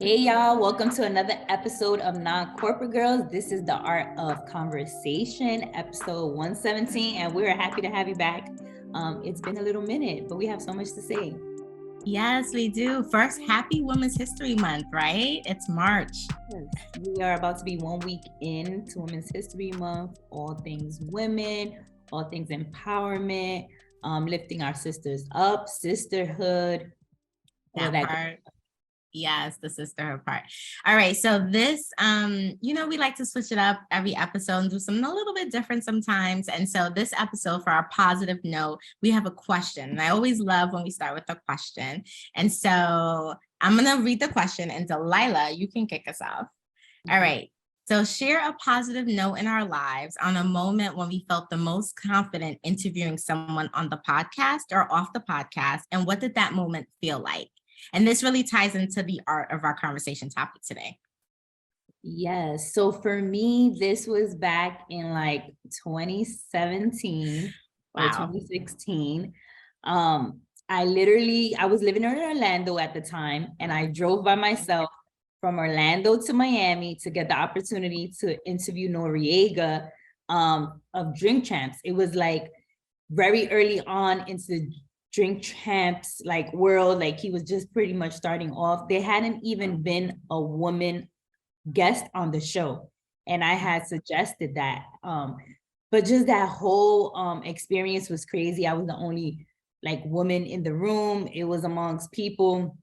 Hey y'all, welcome to another episode of Non-Corporate Girls. This is the Art of Conversation, episode 117, and we're happy to have you back. It's been a little minute, but we have so much to say. Yes, we do. First, happy Women's History Month, right? It's March. Yes, we are about to be 1 week into Women's History Month, all things women, all things empowerment, lifting our sisters up, sisterhood, all that. Part. Yes, the sisterhood part. All right. So this, we like to switch it up every episode and do something a little bit different sometimes. And so this episode, for our positive note, we have a question. And I always love when we start with a question. And so I'm going to read the question, and Delaila, you can kick us off. All right. So share a positive note in our lives on a moment when we felt the most confident interviewing someone on the podcast or off the podcast. And what did that moment feel like? And this really ties into the art of our conversation topic today. Yes. So for me, this was back in like 2017 or 2016. I was living in Orlando at the time, and I drove by myself from Orlando to Miami to get the opportunity to interview Noriega of Drink Champs. It was like very early on into the Drink Champs like world. Like he was just pretty much starting off. There hadn't even been a woman guest on the show, and I had suggested that. But just that whole experience was crazy. I was the only like woman in the room. It was amongst people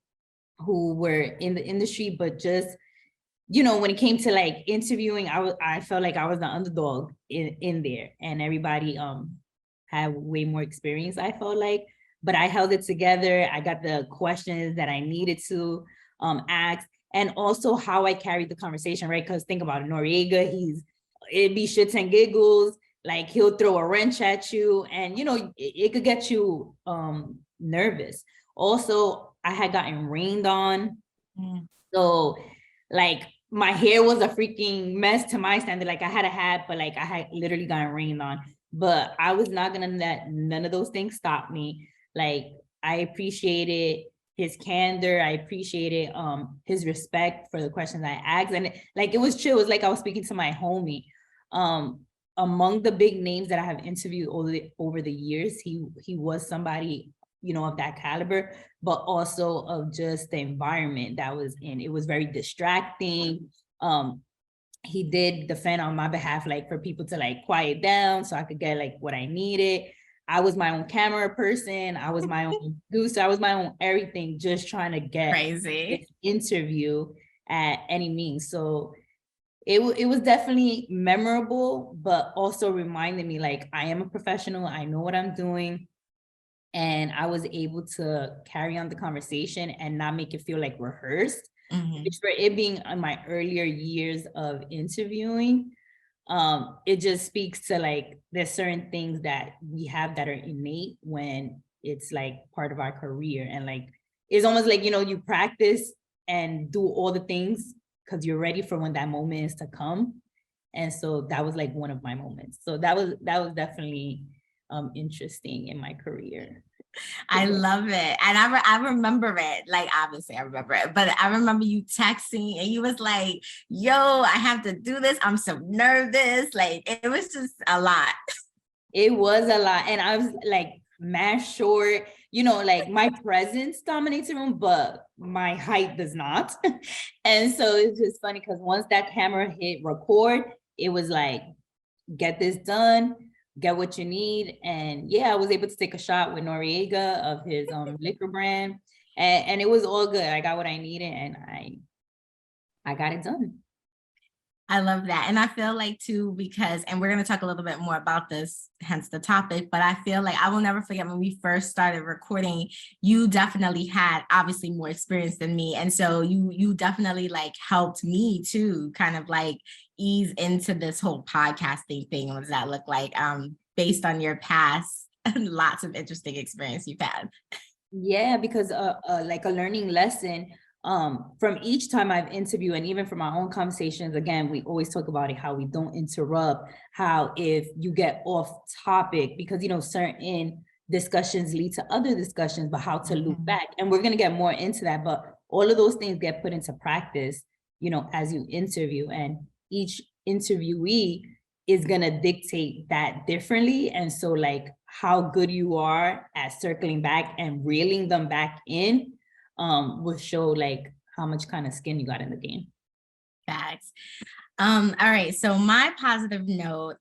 who were in the industry, but just, when it came to like interviewing, I felt like I was the underdog in there, and everybody had way more experience, I felt like. But I held it together. I got the questions that I needed to ask, and also how I carried the conversation, right? Because think about it, Noriega, it'd be shits and giggles. Like he'll throw a wrench at you, and it could get you nervous. Also, I had gotten rained on. So like my hair was a freaking mess to my standard. Like I had a hat, but like I had literally gotten rained on. But I was not gonna let none of those things stop me. Like I appreciated his candor. I appreciated his respect for the questions I asked. And it was chill. It was like I was speaking to my homie. Among the big names that I have interviewed over the years, he was somebody, of that caliber, but also of just the environment that was in. It was very distracting. He did defend on my behalf, like for people to like quiet down so I could get like what I needed. I was my own camera person. I was my own producer. I was my own everything, just trying to get crazy this interview at any means. So it was definitely memorable, but also reminded me like I am a professional. I know what I'm doing. And I was able to carry on the conversation and not make it feel like rehearsed. Which for it being in my earlier years of interviewing, it just speaks to like there's certain things that we have that are innate when it's like part of our career, and like it's almost like you practice and do all the things because you're ready for when that moment is to come. And so that was like one of my moments. So that was definitely interesting in my career. I love it. And I remember it. Like, obviously I remember it, but I remember you texting and you was like, yo, I have to do this. I'm so nervous. Like, it was just a lot. It was a lot. And I was like mad short, like my presence dominates the room, but my height does not. And so it's just funny because once that camera hit record, it was like, get this done, get what you need. And yeah, I was able to take a shot with Noriega of his liquor brand, and it was all good. I got what I needed, and I got it done. I love that. And I feel like too, because, and we're going to talk a little bit more about this, hence the topic, but I feel like I will never forget when we first started recording, you definitely had obviously more experience than me. And so you definitely like helped me to kind of like ease into this whole podcasting thing. What does that look like? Based on your past and lots of interesting experience you've had. Yeah, because like a learning lesson from each time I've interviewed, and even from our own conversations, again, we always talk about it, how we don't interrupt, how if you get off topic, because, certain discussions lead to other discussions, but how to loop back. And we're going to get more into that. But all of those things get put into practice, you know, as you interview, and each interviewee is going to dictate that differently. And so like how good you are at circling back and reeling them back in will show like how much kind of skin you got in the game. Facts. All right. So my positive note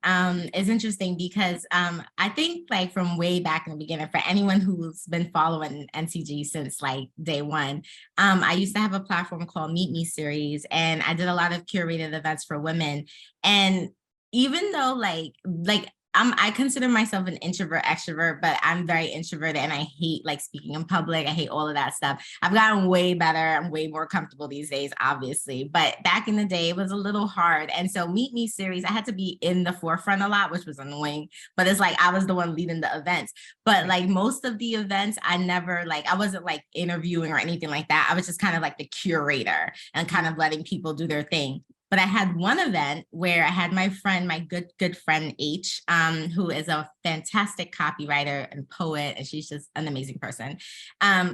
is interesting because I think like from way back in the beginning, for anyone who's been following NCG since like day one, I used to have a platform called Meet Me Series, and I did a lot of curated events for women. And even though like I consider myself an introvert extrovert, but I'm very introverted and I hate like speaking in public. I hate all of that stuff. I've gotten way better. I'm way more comfortable these days, obviously. But back in the day, it was a little hard. And so Meet Me Series, I had to be in the forefront a lot, which was annoying. But it's like I was the one leading the events. But like most of the events, I wasn't like interviewing or anything like that. I was just kind of like the curator and kind of letting people do their thing. But I had one event where I had my friend, my good friend H, who is a fantastic copywriter and poet, and she's just an amazing person.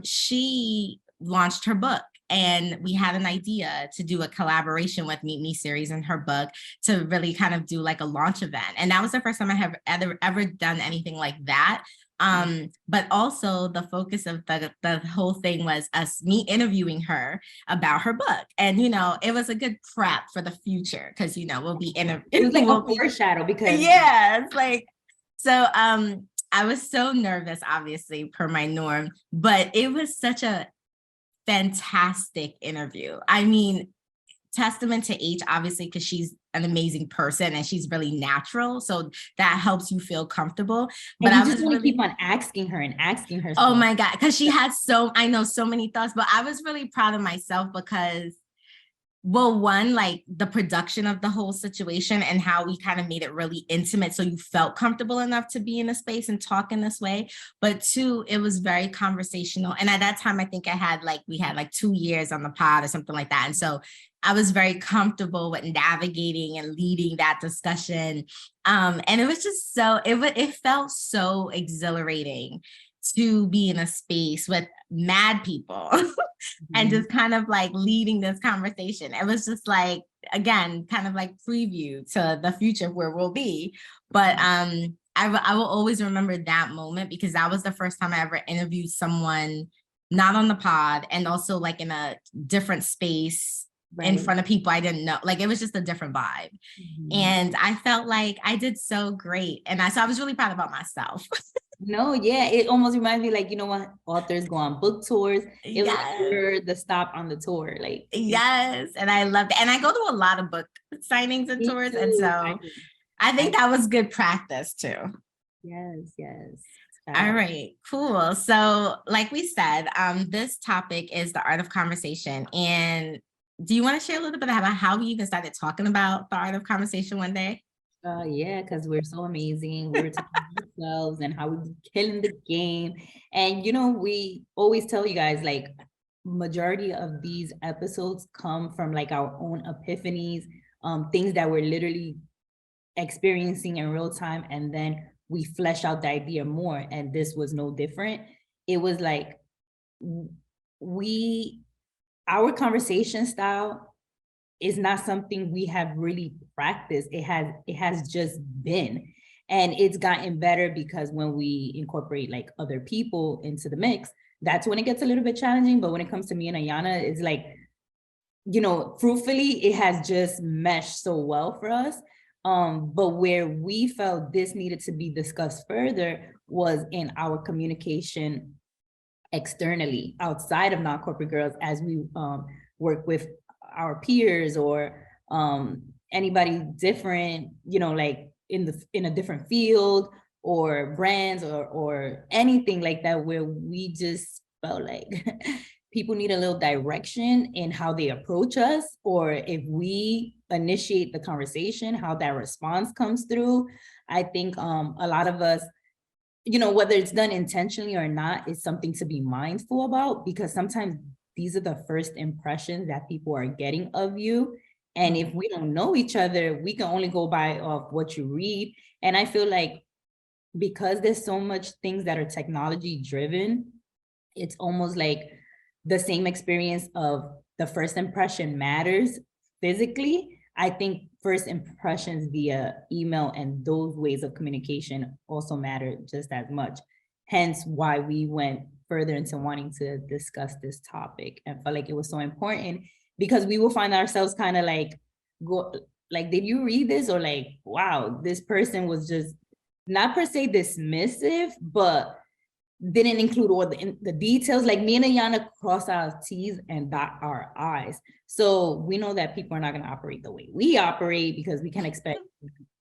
She launched her book, and we had an idea to do a collaboration with Meet Me Series and her book to really kind of do like a launch event. And that was the first time I have ever done anything like that. But also the focus of the whole thing was me interviewing her about her book. And, you know, it was a good prep for the future because, you know, we'll be in it was like a foreshadow because yeah, it's like, so I was so nervous, obviously, per my norm, but it was such a fantastic interview. I mean, testament to H, obviously, because she's an amazing person and she's really natural. So that helps you feel comfortable. But I just want to keep on asking her. Oh my God. Because she had I know so many thoughts, but I was really proud of myself because, well, one, like the production of the whole situation and how we kind of made it really intimate. So you felt comfortable enough to be in a space and talk in this way. But two, it was very conversational. And at that time, I think we had like 2 years on the pod or something like that. And so I was very comfortable with navigating and leading that discussion. And it was just it felt so exhilarating to be in a space with mad people and just kind of like leading this conversation. It was just like, again, kind of like preview to the future where we'll be. But I will always remember that moment because that was the first time I ever interviewed someone not on the pod and also like in a different space. Right. In front of people I didn't know. Like it was just a different vibe. And I felt like I did so great. And so I was really proud about myself. No, yeah, it almost reminds me like, you know what, authors go on book tours. It was like the stop on the tour. Like yes. And I loved it. And I go to a lot of book signings and tours. And so I think that was good practice too. Yes. All right, cool. So like we said, this topic is the art of conversation. And do you want to share a little bit about how we even started talking about the art of conversation one day? Yeah, because we're so amazing. We were talking about ourselves and how we're killing the game. And, you know, we always tell you guys, like, majority of these episodes come from like our own epiphanies, things that we're literally experiencing in real time. And then we flesh out the idea more. And this was no different. It was like, our conversation style is not something we have really practiced. It has just been, and it's gotten better because when we incorporate like other people into the mix, that's when it gets a little bit challenging. But when it comes to me and Ayanna, it's like, you know, fruitfully, it has just meshed so well for us. But where we felt this needed to be discussed further was in our communication externally, outside of non-corporate girls, as we work with our peers or anybody different, you know, like in a different field or brands or anything like that, where we just felt like people need a little direction in how they approach us, or if we initiate the conversation, how that response comes through. I think a lot of us, you know, whether it's done intentionally or not, is something to be mindful about, because sometimes these are the first impressions that people are getting of you. And if we don't know each other, we can only go by off what you read. And I feel like because there's so much things that are technology driven, it's almost like the same experience of the first impression matters physically, I think first impressions via email and those ways of communication also matter just as much. Hence why we went further into wanting to discuss this topic and felt like it was so important, because we will find ourselves kind of like, go like, did you read this? Or like, wow, this person was just not per se dismissive, but didn't include all the details. Like me and Ayanna cross our T's and dot our I's. So we know that people are not going to operate the way we operate, because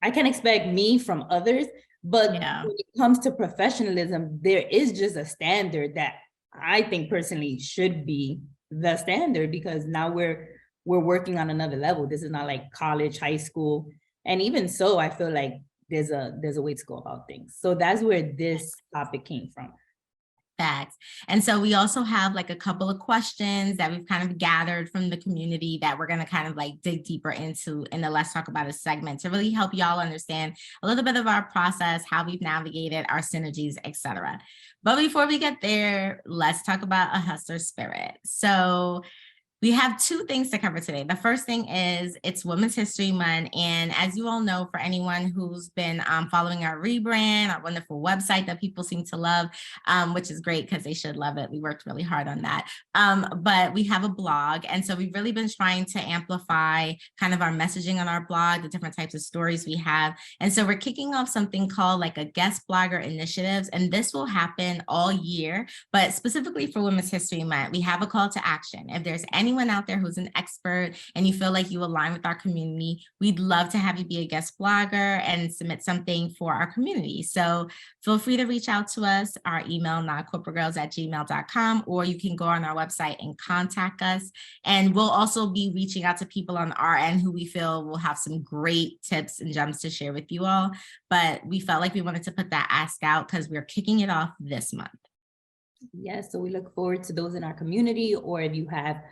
I can expect me from others. But when it comes to professionalism, there is just a standard that I think personally should be the standard, because now we're working on another level. This is not like college, high school. And even so, I feel like there's a way to go about things. So that's where this topic came from. Facts. And so we also have like a couple of questions that we've kind of gathered from the community that we're going to kind of like dig deeper into in the Let's Talk About It segment to really help y'all understand a little bit of our process, how we've navigated our synergies, etc. But before we get there, let's talk about a hustler spirit. So we have two things to cover today. The first thing is it's Women's History Month. And as you all know, for anyone who's been following our rebrand, our wonderful website that people seem to love, which is great because they should love it. We worked really hard on that. But we have a blog. And so we've really been trying to amplify kind of our messaging on our blog, the different types of stories we have. And so we're kicking off something called like a guest blogger initiatives. And this will happen all year, but specifically for Women's History Month, we have a call to action. If there's anyone out there who's an expert and you feel like you align with our community, we'd love to have you be a guest blogger and submit something for our community. So feel free to reach out to us, our email, noncorporategirls@gmail.com, or you can go on our website and contact us. And we'll also be reaching out to people on our end who we feel will have some great tips and gems to share with you all. But we felt like we wanted to put that ask out because we're kicking it off this month. Yes, so we look forward to those in our community, or if you have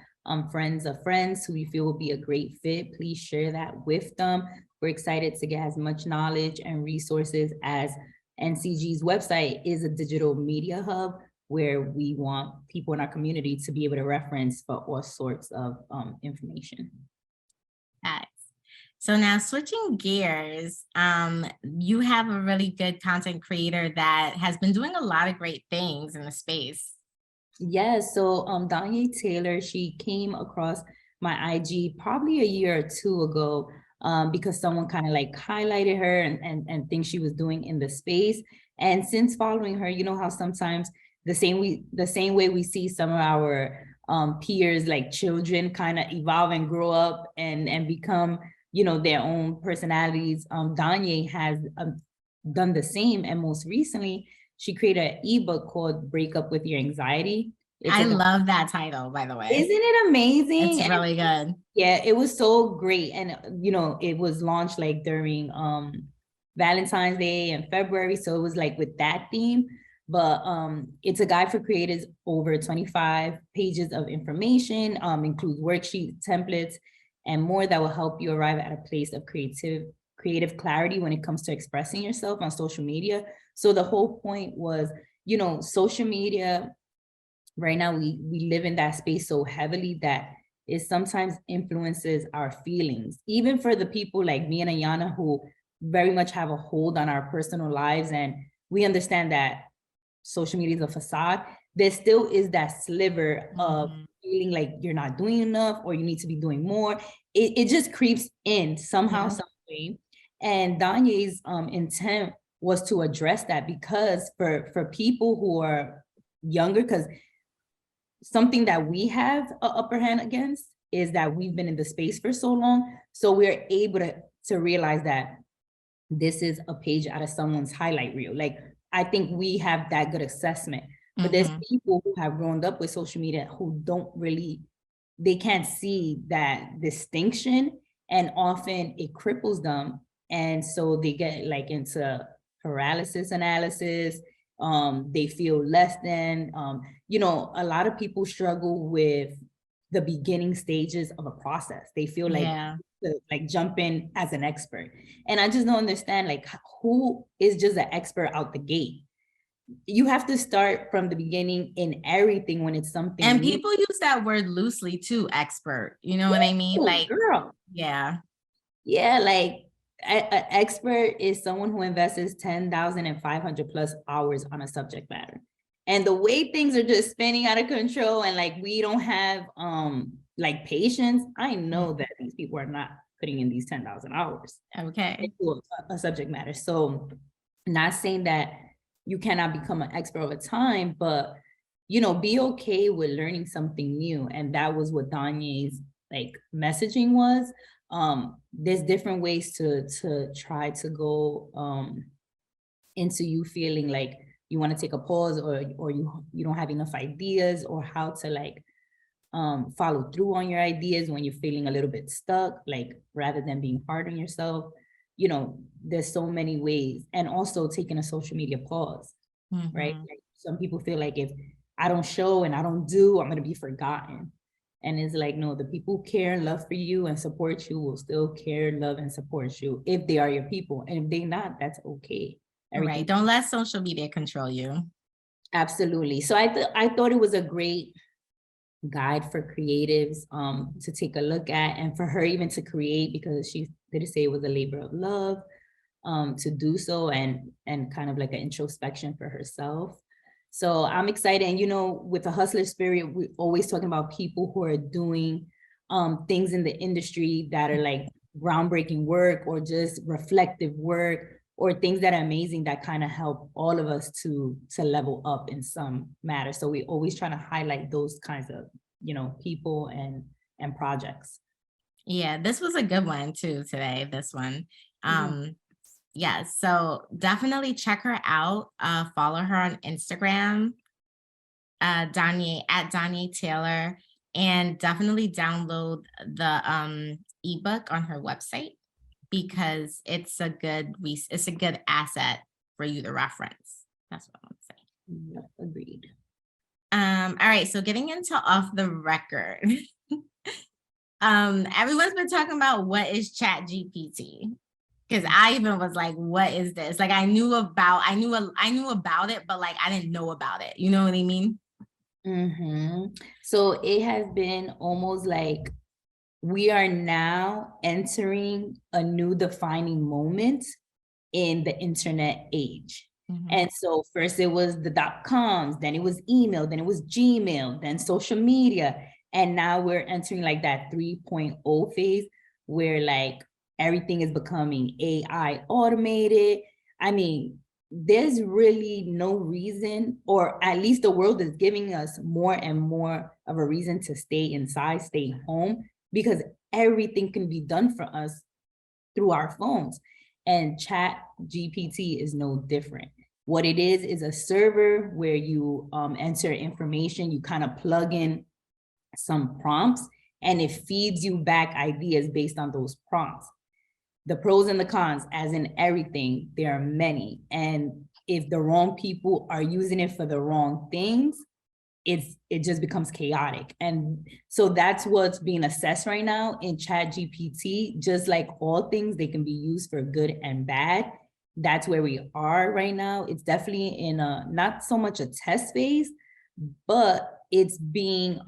friends of friends who you feel will be a great fit, please share that with them. We're excited to get as much knowledge and resources, as NCG's website is a digital media hub where we want people in our community to be able to reference for all sorts of information. So now switching gears, you have a really good content creator that has been doing a lot of great things in the space. Yes, so Danya Taylor, she came across my IG probably a year or two ago, because someone kind of like highlighted her and things she was doing in the space. And since following her, you know how sometimes the same way we see some of our peers, like children, kind of evolve and grow up and become, you know, their own personalities. Danya has done the same, and most recently, she created an ebook called Break Up With Your Anxiety. I love that title, by the way. Isn't it amazing? It's really good. Yeah, it was so great. And, you know, it was launched like during Valentine's Day in February. So it was like with that theme. But it's a guide for creators, over 25 pages of information, includes worksheets, templates, and more that will help you arrive at a place of creative clarity when it comes to expressing yourself on social media. So the whole point was, you know, social media, right now we live in that space so heavily that it sometimes influences our feelings, even for the people like me and Ayanna who very much have a hold on our personal lives. And we understand that social media is a facade. There still is that sliver of feeling like you're not doing enough or you need to be doing more. It just creeps in somehow, some way. And Danye's intent was to address that, because for people who are younger, because something that we have an upper hand against is that we've been in the space for so long. So we're able to realize that this is a page out of someone's highlight reel. Like, I think we have that good assessment. But there's people who have grown up with social media who they can't see that distinction, and often it cripples them. And so they get like into paralysis analysis. They feel less than, you know, a lot of people struggle with the beginning stages of a process. They feel like jump in as an expert. And I just don't understand, like, who is just an expert out the gate? you have to start from the beginning in everything when it's something And new. people use that word loosely too, expert. You know what I mean? Ooh, Like, girl. yeah. Yeah, like an expert is someone who invests 10,500 plus hours on a subject matter. And the way things are just spinning out of control and like we don't have like patience, I know that these people are not putting in these 10,000 hours Okay. into a subject matter. So not saying that you cannot become an expert over time, but you know, be okay with learning something new. And that was what Danye's like messaging was. There's different ways to try to go into you feeling like you want to take a pause, or you don't have enough ideas, or how to like follow through on your ideas when you're feeling a little bit stuck, like rather than being hard on yourself. You know, there's so many ways. And also taking a social media pause, right? Like some people feel like if I don't show and I don't do, I'm gonna be forgotten. And it's like, no, the people who care and love for you and support you will still care, love, and support you if they are your people. And if they not, that's okay. Right. Everything. Don't let social media control you. Absolutely. So I thought it was a great guide for creatives to take a look at, and for her even to create, because she did say it was a labor of love to do so, and kind of like an introspection for herself. So I'm excited. And you know, with the hustler spirit, we're always talking about people who are doing things in the industry that are like groundbreaking work, or just reflective work, or things that are amazing that kind of help all of us to level up in some matter. So we always try to highlight those kinds of, you know, people and projects. Yeah, this was a good one too today, this one. Mhm. Yeah, so definitely check her out. Follow her on Instagram, Danye at Danye Taylor, and definitely download the ebook on her website, because it's a good asset for you to reference. That's what I want to say. Yep, agreed. All right, so getting into off the record. Everyone's been talking about what is ChatGPT, because I even was like, what is this? Like I knew about it, but like I didn't know about it. You know what I mean? So it has been almost like we are now entering a new defining moment in the internet age. And so first it was the .coms, then it was email, then it was Gmail, then social media. And now we're entering like that 3.0 phase where like everything is becoming AI automated. I mean, there's really no reason, or at least the world is giving us more and more of a reason to stay inside, stay home, because everything can be done for us through our phones. And Chat GPT is no different. What it is a server where you enter information, you kind of plug in some prompts, and it feeds you back ideas based on those prompts. The pros and the cons, as in everything, there are many. And if the wrong people are using it for the wrong things, it just becomes chaotic. And so that's what's being assessed right now in Chat GPT. Just like all things, they can be used for good and bad. That's where we are right now. It's definitely in a not so much a test phase, but it's being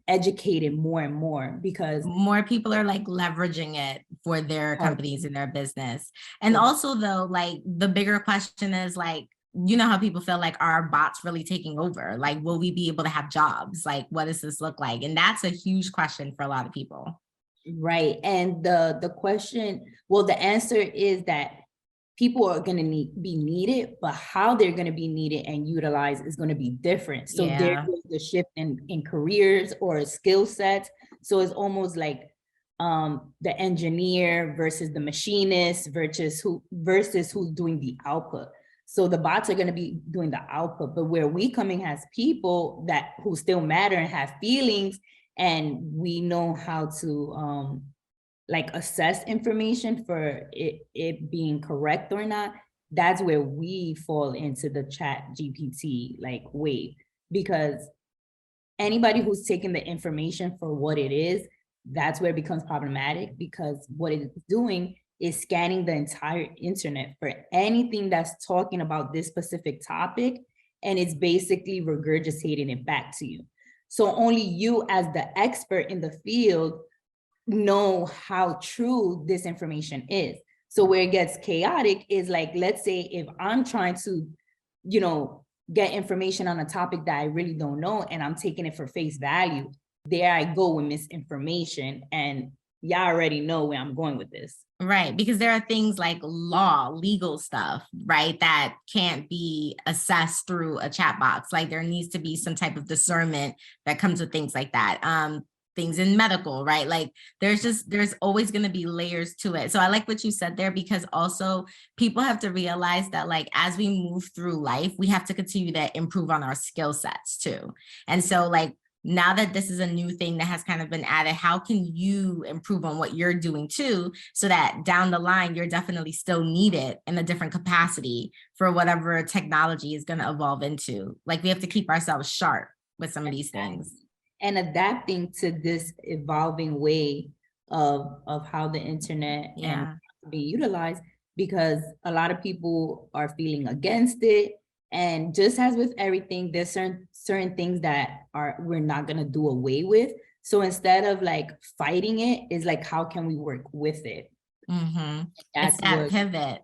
educated more and more, because More people are like leveraging it for their companies and their business. And also though, like the bigger question is like, you know how people feel like, are bots really taking over? Like, will we be able to have jobs? Like, what does this look like? And that's a huge question for a lot of people. Right. And the question, well, the answer is that people are going to be needed, but how they're going to be needed and utilized is going to be different. So there's the shift in careers or skill sets. So it's almost like the engineer versus the machinist versus who's doing the output. So the bots are going to be doing the output, but where we come in as people that who still matter and have feelings, and we know how to like assess information for it being correct or not, that's where we fall into the Chat GPT like wave. Because anybody who's taking the information for what it is, that's where it becomes problematic, because what it's doing is scanning the entire internet for anything that's talking about this specific topic, and it's basically regurgitating it back to you. So only you as the expert in the field know how true this information is. So where it gets chaotic is like, let's say if I'm trying to, get information on a topic that I really don't know, and I'm taking it for face value, there I go with misinformation, and y'all already know where I'm going with this. Right, because there are things like legal stuff, right, that can't be assessed through a chat box. Like there needs to be some type of discernment that comes with things like that. Things in medical, right? Like there's always going to be layers to it. So I like what you said there, because also people have to realize that like as we move through life, we have to continue to improve on our skill sets too. And so like now that this is a new thing that has kind of been added, how can you improve on what you're doing too, so that down the line, you're definitely still needed in a different capacity for whatever technology is going to evolve into? Like we have to keep ourselves sharp with some of these things. And adapting to this evolving way of how the internet and being utilized, because a lot of people are feeling against it. And just as with everything, there's certain things that we're not gonna do away with. So instead of like fighting it, is like, how can we work with it? That's that pivot.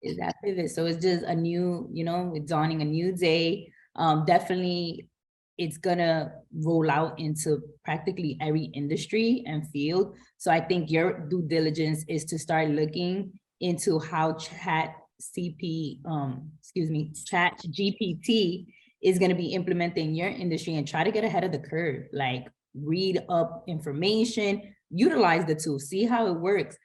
Is that pivot. So it's just a new, it's dawning a new day. Definitely it's gonna roll out into practically every industry and field. So I think your due diligence is to start looking into how ChatGPT is going to be implemented in your industry, and try to get ahead of the curve. Like read up information, utilize the tool, see how it works.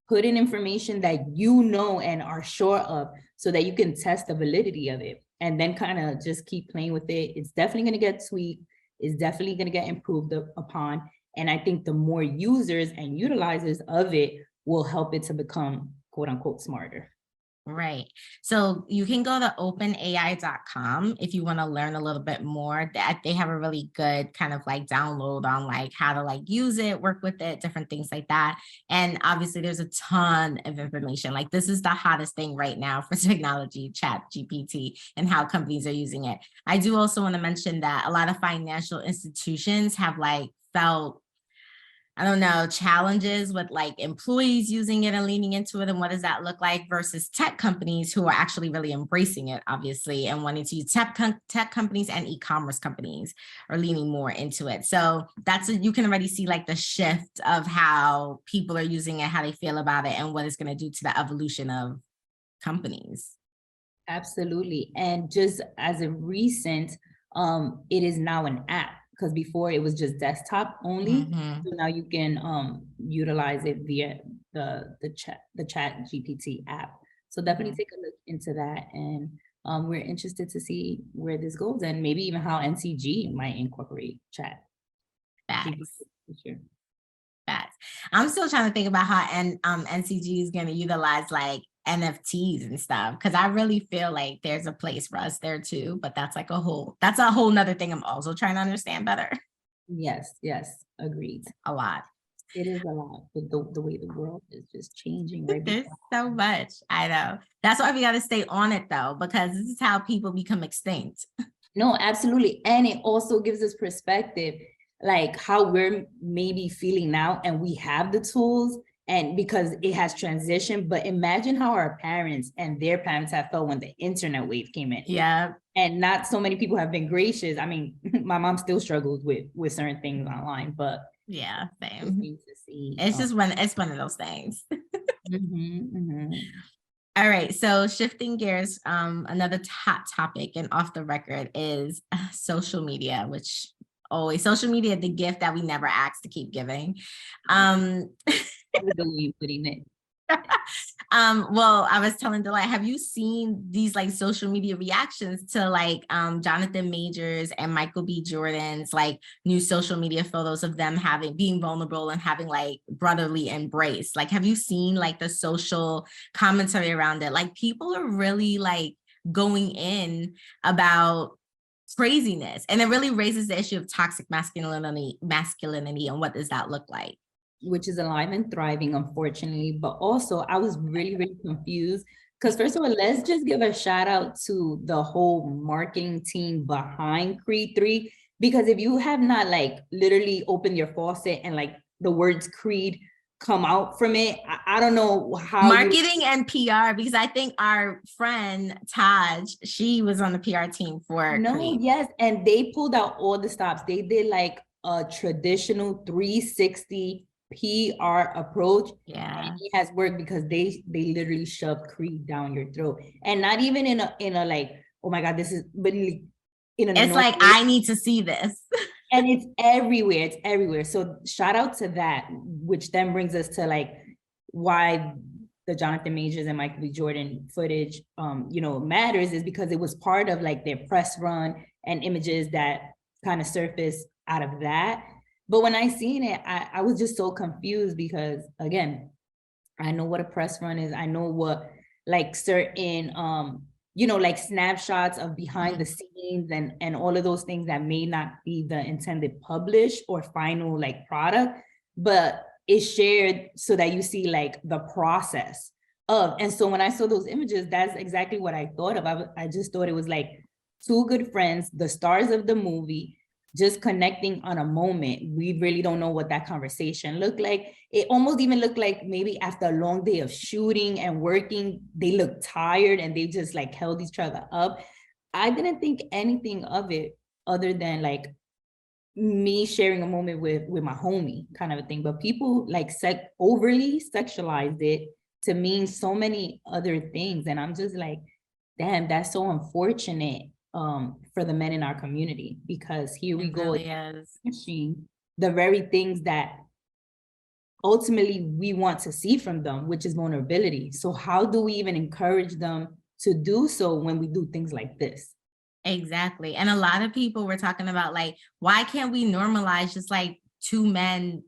Put in information that and are sure of, so that you can test the validity of it, and then kind of just keep playing with it. It's definitely going to get tweaked. It's definitely going to get improved upon. And I think the more users and utilizers of it will help it to become quote unquote smarter. Right. So you can go to openai.com if you want to learn a little bit more. That they have a really good kind of like download on like how to like use it, work with it, different things like that. And obviously there's a ton of information. Like this is the hottest thing right now for technology, ChatGPT, and how companies are using it. I do also want to mention that a lot of financial institutions have like felt, I don't know, challenges with like employees using it and leaning into it, and what does that look like, versus tech companies who are actually really embracing it, obviously, and wanting to use tech companies and e-commerce companies are leaning more into it. So you can already see like the shift of how people are using it, how they feel about it, and what it's going to do to the evolution of companies. Absolutely. And just as a recent, it is now an app, because before it was just desktop only. So now you can utilize it via the ChatGPT app. So definitely take a look into that, and we're interested to see where this goes, and maybe even how NCG might incorporate chat. Facts. I'm still trying to think about how NCG is going to utilize like NFTs and stuff, because I really feel like there's a place for us there too, but that's a whole nother thing I'm also trying to understand better. Yes, agreed. A lot. It is a lot, but the way the world is just changing right There's so much. I know. That's why we got to stay on it though, because this is how people become extinct. No, absolutely. And it also gives us perspective, like how we're maybe feeling now, and we have the tools, and because it has transitioned. But imagine how our parents and their parents have felt when the internet wave came in. Yeah. And not so many people have been gracious. I mean, my mom still struggles with certain things online, but yeah, same. It's just it's one of those things. All right, so shifting gears, another hot topic and off the record is social media, which always social media, the gift that we never asked to keep giving. Well, I was telling Delaila, have you seen these like social media reactions to like Jonathan Majors and Michael B. Jordan's like new social media photos of them being vulnerable and having like brotherly embrace? Like, have you seen like the social commentary around it? Like people are really like going in about craziness, and it really raises the issue of toxic masculinity and what does that look like? Which is alive and thriving, unfortunately. But also I was really, really confused, Because first of all, let's just give a shout out to the whole marketing team behind Creed 3. Because if you have not like literally opened your faucet and like the words Creed come out from it, I don't know how marketing and PR, because I think our friend Taj, she was on the PR team for Creed. Yes, and they pulled out all the stops. They did like a traditional 360 PR approach. Yeah, and it has worked because they literally shoved Creed down your throat, and not even in a like, oh my god, this is, but in it's like, I need to see this. And it's everywhere. So shout out to that, which then brings us to like why the Jonathan Majors and Michael B. Jordan footage matters, is because it was part of like their press run and images that kind of surfaced out of that. But when I seen it, I was just so confused because, again, I know what a press run is. I know what like certain like snapshots of behind the scenes and all of those things that may not be the intended publish or final like product, but it's shared so that you see like the process of. And so when I saw those images, that's exactly what I thought of. I just thought it was like two good friends, the stars of the movie, just connecting on a moment. We really don't know what that conversation looked like. It almost even looked like maybe after a long day of shooting and working, they looked tired and they just like held each other up. I didn't think anything of it other than like me sharing a moment with my homie kind of a thing. But people like overly sexualized it to mean so many other things. And I'm just like, damn, that's so unfortunate for the men in our community, because here we go pushing the very things that ultimately we want to see from them, which is vulnerability. So how do we even encourage them to do so when we do things like this? Exactly. And a lot of people were talking about like, why can't we normalize just like two men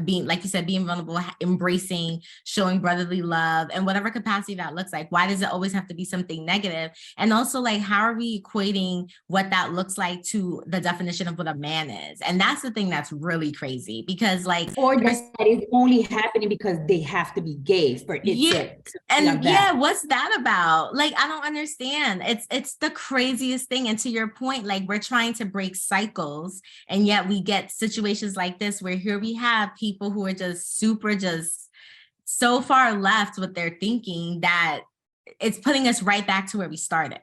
being, like you said, being vulnerable, embracing, showing brotherly love and whatever capacity that looks like? Why does it always have to be something negative? And also, like, how are we equating what that looks like to the definition of what a man is? And that's the thing that's really crazy, because like, or that is only happening because they have to be gay for it what's that about? Like, I don't understand. It's the craziest thing. And to your point, like, we're trying to break cycles, and yet we get situations like this where here we have people who are just so far left with their thinking that it's putting us right back to where we started.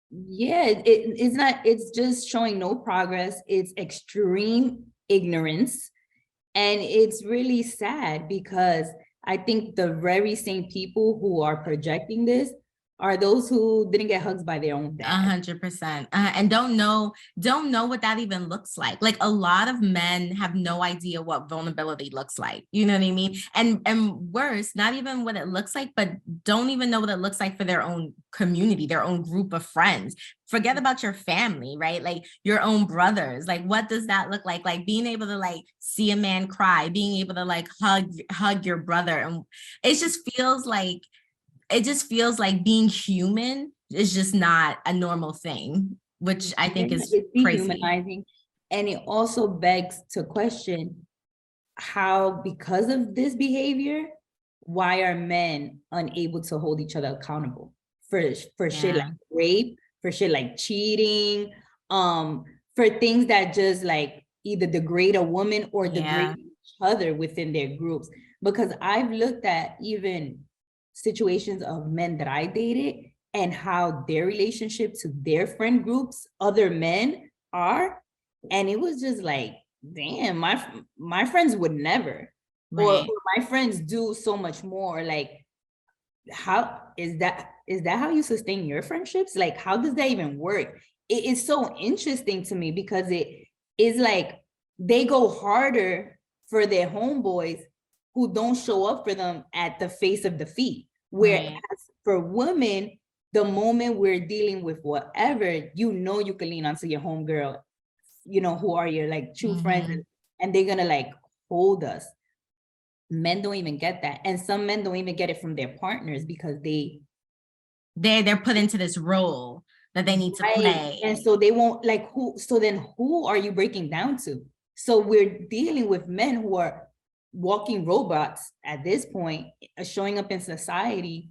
Yeah, it's just showing no progress. It's extreme ignorance. And it's really sad because I think the very same people who are projecting this are those who didn't get hugs by their own dad. 100%. And don't know what that even looks like. Like, a lot of men have no idea what vulnerability looks like. You know what I mean? And worse, not even what it looks like, but don't even know what it looks like for their own community, their own group of friends. Forget about your family, right? Like your own brothers. Like, what does that look like? Like being able to like see a man cry, being able to like hug your brother. And it just feels like being human is just not a normal thing, which I think is dehumanizing. And it also begs to question how, because of this behavior, why are men unable to hold each other accountable for shit like rape, for shit like cheating, for things that just like either degrade a woman or degrade each other within their groups? Because I've looked at even situations of men that I dated and how their relationship to their friend groups, other men are, and it was just like, damn, my friends would never, or my friends do so much more. Like, how is that how you sustain your friendships? Like, how does that even work? It is so interesting to me because it is like they go harder for their homeboys who don't show up for them at the face of defeat. Whereas for women, the moment we're dealing with whatever, you can lean onto your homegirl, who are your like true friends, and they're gonna like hold us. Men don't even get that. And some men don't even get it from their partners because they're put into this role that they need to play. And so they won't like who are you breaking down to? So we're dealing with men who are walking robots at this point, showing up in society,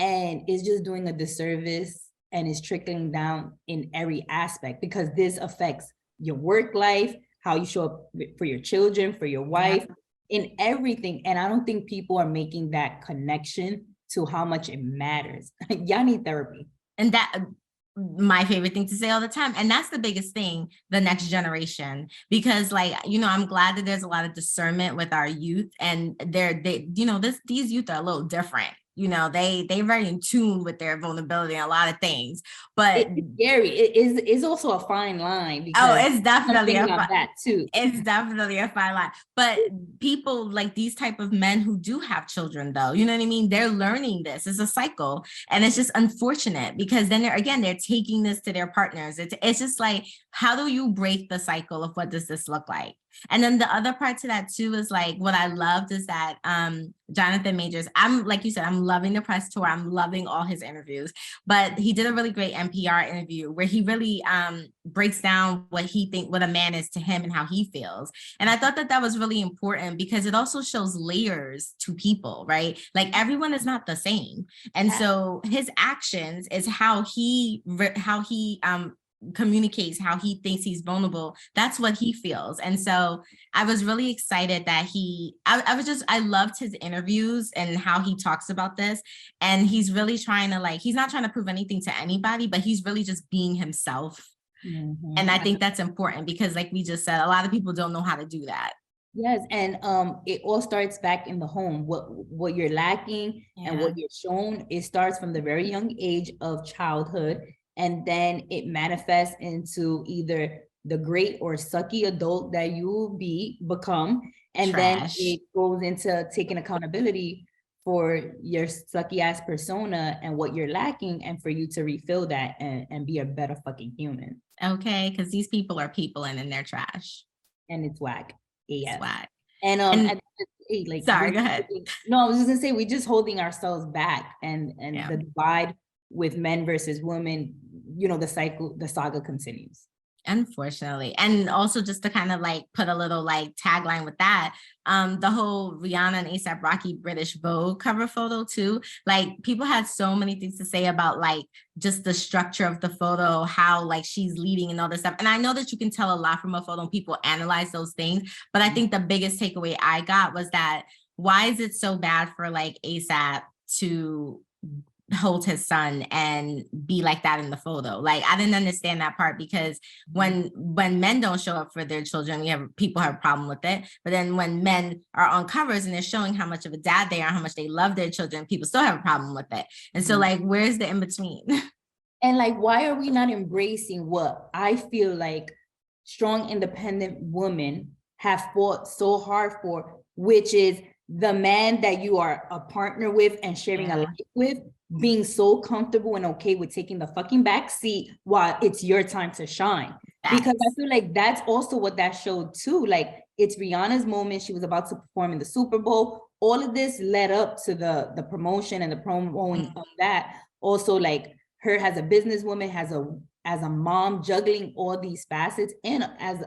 and it's just doing a disservice, and it's trickling down in every aspect, because this affects your work life, how you show up for your children, for your wife, in everything. And I don't think people are making that connection to how much it matters. Y'all need therapy. And that, my favorite thing to say all the time. And that's the biggest thing, the next generation, because like, you know, I'm glad that there's a lot of discernment with our youth, and these youth are a little different. You know, they very in tune with their vulnerability and a lot of things, but it's scary. It's also a fine line, oh, because it's definitely that too. It's definitely a fine line. But people like these type of men who do have children, though, you know what I mean? They're learning this. It's a cycle. And it's just unfortunate, because then they're taking this to their partners. It's just like, how do you break the cycle of what does this look like? And then the other part to that too is like, what I loved is that Jonathan Majors, I'm like you said, I'm loving the press tour. I'm loving all his interviews, but he did a really great NPR interview where he really breaks down what a man is to him and how he feels. And I thought that was really important, because it also shows layers to people, right? Like everyone is not the same. And so his actions is how he communicates how he thinks he's vulnerable. That's what he feels. And so I was really excited that I loved his interviews and how he talks about this. And he's really trying to he's not trying to prove anything to anybody, but he's really just being himself. Mm-hmm. And I think that's important, because like we just said, a lot of people don't know how to do that. Yes, and it all starts back in the home. What you're lacking and what you're shown, it starts from the very young age of childhood. And then it manifests into either the great or sucky adult that you will become. And then it goes into taking accountability for your sucky ass persona and what you're lacking, and for you to refill that and be a better fucking human. Okay, because these people are people and they're trash. And it's whack. Yeah. It's whack. And sorry, go ahead. No, I was just gonna say, we're just holding ourselves back, and the divide with men versus women, you know, the saga continues. Unfortunately. And also just to kind of put a little tagline with that, the whole Rihanna and A$AP Rocky British Vogue cover photo too, people had so many things to say about just the structure of the photo, how she's leading and all this stuff. And I know that you can tell a lot from a photo and people analyze those things, but I think the biggest takeaway I got was that, why is it so bad for A$AP to hold his son and be like that in the photo? I didn't understand that part, because when men don't show up for their children, people have a problem with it. But then when men are on covers and they're showing how much of a dad they are, how much they love their children, people still have a problem with it. And so where's the in between? And why are we not embracing what I feel like strong, independent women have fought so hard for, which is the man that you are a partner with and sharing a life with, being so comfortable and okay with taking the fucking back seat while it's your time to shine. Because I feel like that's also what that showed too. It's Rihanna's moment. She was about to perform in the Super Bowl. All of this led up to the promotion and the promoing of that. Also, her as a businesswoman, as a mom, juggling all these facets, and as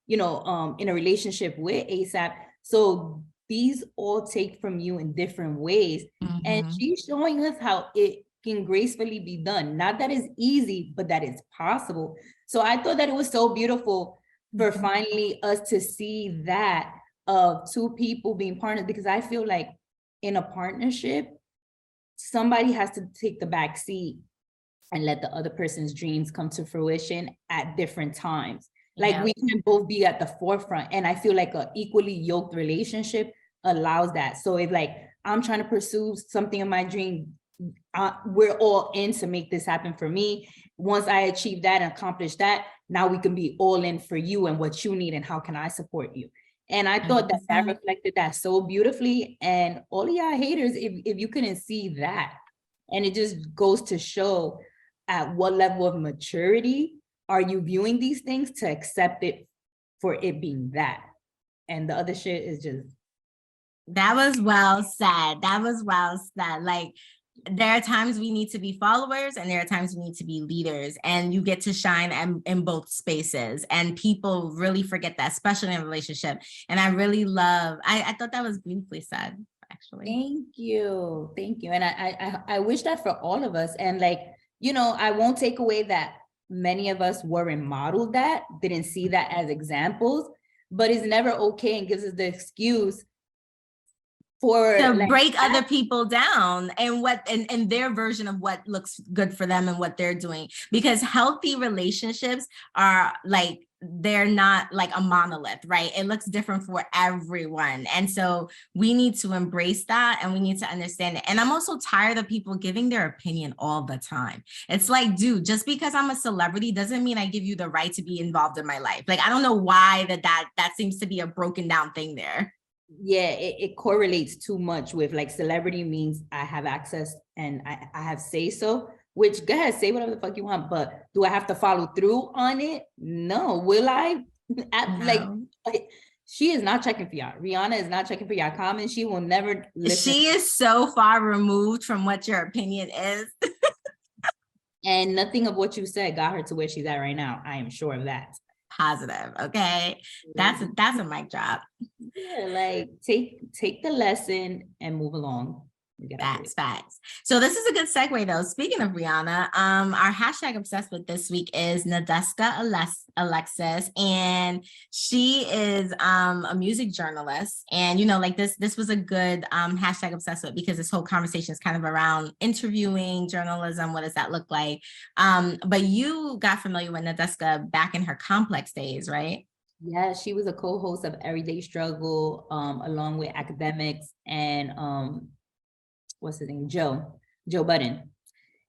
in a relationship with A$AP. So these all take from you in different ways. And she's showing us how it can gracefully be done. Not that it's easy, but that it's possible. So I thought that it was so beautiful for finally us to see that of two people being partners, because I feel like in a partnership, somebody has to take the back seat and let the other person's dreams come to fruition at different times. We can both be at the forefront. And I feel like an equally yoked relationship allows that. So if I'm trying to pursue something in my dream, we're all in to make this happen for me. Once I achieve that and accomplish that, now we can be all in for you and what you need and how can I support you. And I thought that reflected that so beautifully. And all of y'all haters, if you couldn't see that, and it just goes to show at what level of maturity are you viewing these things to accept it for it being that. And the other shit is just. That was well said. That was well said. There are times we need to be followers and there are times we need to be leaders, and you get to shine in both spaces. And people really forget that, especially in a relationship. And I really I thought that was beautifully said. actually. Thank you. Thank you. And I wish that for all of us. And like, I won't take away that many of us weren't modeled that, didn't see that as examples, but it's never okay and gives us the excuse for to like break other people down and their version of what looks good for them and what they're doing, because healthy relationships are like, they're not like a monolith, right? It looks different for everyone. And so we need to embrace that and we need to understand it. And I'm also tired of people giving their opinion all the time. It's like, dude, just because I'm a celebrity doesn't mean I give you the right to be involved in my life. Like, I don't know why that seems to be a broken down thing there. Yeah, it correlates too much with like celebrity means I have access and I have say so, which go ahead, say whatever the fuck you want, but do I have to follow through on it? No. Will I? Like, she is not checking for y'all. Rihanna is not checking for y'all comments. She will never listen. She is so far removed from what your opinion is. And nothing of what you said got her to where she's at right now. I am sure of that. Positive. Okay. That's a mic drop. Yeah, like take the lesson and move along. Facts. So this is a good segue though. Speaking of Rihanna, our hashtag obsessed with this week is Nadeska Alexis, and she is a music journalist. And like this was a good hashtag obsessed with, because this whole conversation is kind of around interviewing, journalism. What does that look like? But you got familiar with Nadeska back in her Complex days, right? Yeah, she was a co-host of Everyday Struggle, along with academics and what's his name? Joe Budden.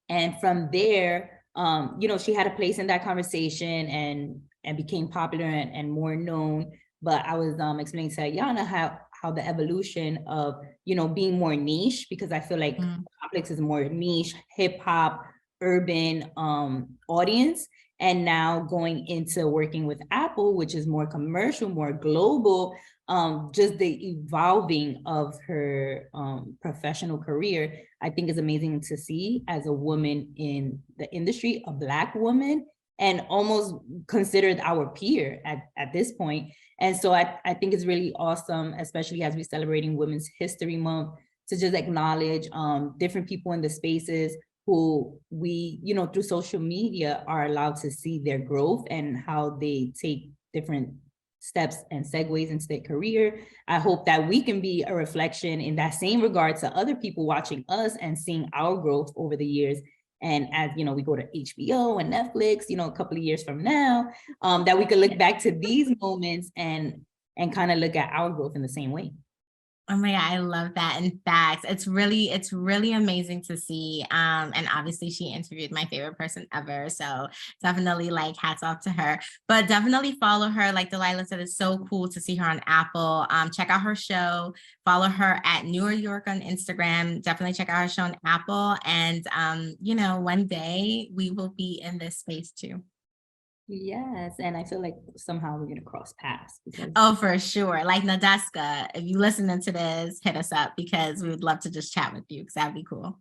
And from there, she had a place in that conversation and became popular and more known. But I was explaining to Ayanna how the evolution of, being more niche, because I feel like Complex is more niche, hip hop, urban audience. And now going into working with Apple, which is more commercial, more global, just the evolving of her professional career, I think is amazing to see as a woman in the industry, a Black woman, and almost considered our peer at this point. And so I think it's really awesome, especially as we're celebrating Women's History Month, to just acknowledge different people in the spaces who we, through social media are allowed to see their growth and how they take different steps and segues into their career. I hope that we can be a reflection in that same regard to other people watching us and seeing our growth over the years. And as we go to HBO and Netflix, a couple of years from now, that we could look back to these moments and kind of look at our growth in the same way. Oh my God, I love that. In fact, it's really amazing to see. And obviously she interviewed my favorite person ever. So definitely like hats off to her, but definitely follow her. Like Delaila said, it's so cool to see her on Apple. Check out her show, follow her at New York on Instagram. Definitely check out her show on Apple. And, one day we will be in this space too. Yes, and I feel like somehow we're gonna cross paths. Oh, for sure. Like Nadeska, if you listening to this, hit us up, because we would love to just chat with you, because that'd be cool.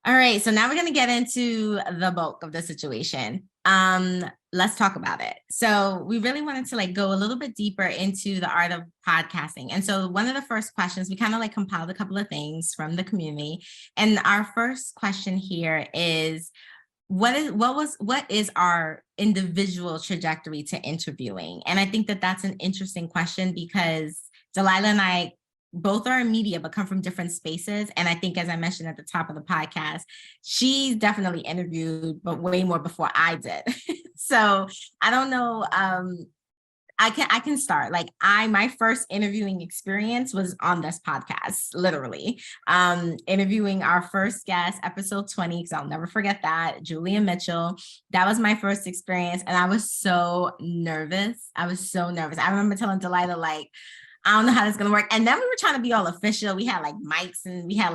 All right, so now we're gonna get into the bulk of the situation. Let's talk about it. So we really wanted to go a little bit deeper into the art of podcasting. And so one of the first questions, we kind of compiled a couple of things from the community. And our first question here is, what is our individual trajectory to interviewing? And I think that that's an interesting question, because Delaila and I both are in media, but come from different spaces. And I think, as I mentioned at the top of the podcast, she's definitely interviewed, but way more before I did. So I don't know. I can start. My first interviewing experience was on this podcast, literally, interviewing our first guest, episode 20, because I'll never forget that, Julia Mitchell. That was my first experience. And I was so nervous. I remember telling Delaila, I don't know how this is going to work. And then we were trying to be all official. We had mics and we had